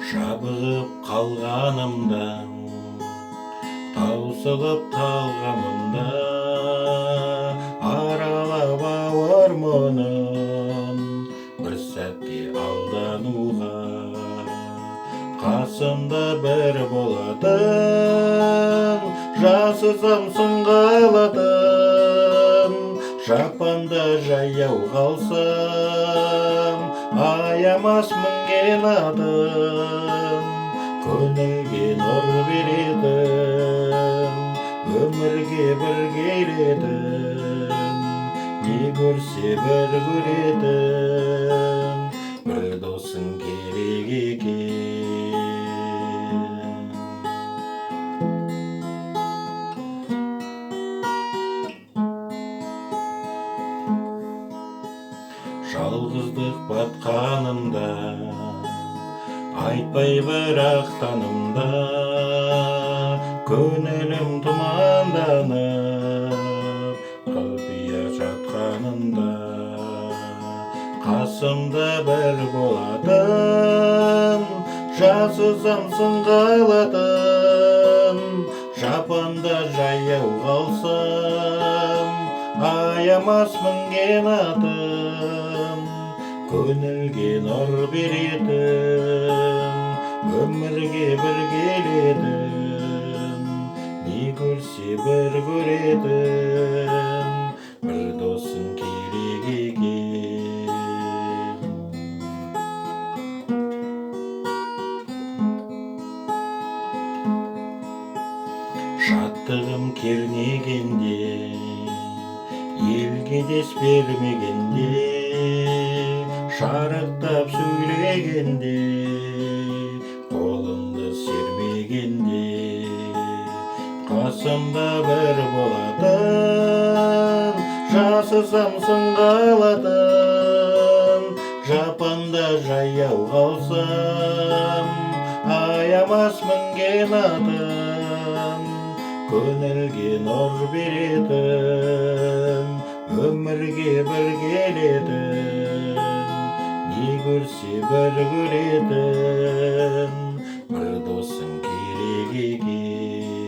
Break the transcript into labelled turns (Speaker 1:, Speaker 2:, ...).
Speaker 1: Жабығып қалғанымда, таусылып қалғанымда, аралап ауыр мұңын бір сәтке алдануға. Қасымда бір болатын, жасызамсың қалатын, жапанда жаяу қалсам, аямас мінген атым, көңілге нұр беретін, өмірге бір келетін, не көрсе бір көретін, бір досың керек екен. Жалғыздық батқанымда, айтпай бірақ танымда, көңілім тұманданып, құпия жатқанында, қасымда бір болатын, жасызамсың қалатын, жапанда жаяу қалсам, аямас мінген атым, көңілге нұр беретін, өмірге бір келетін, не көрсе бір көретін, бір досың керек екен. Шаттығым кернегенде, елге дес бермегенде, шарықтап сөйлегенде, қолымды сермегенде, қасымда бір болатын, жасызамсың қалатын, жапанда жаяу қалсам, аямас мінген атым, көңілге нұр беретін, өмірге бір келетін, не көрсе бір көретін, бір досың керек екен.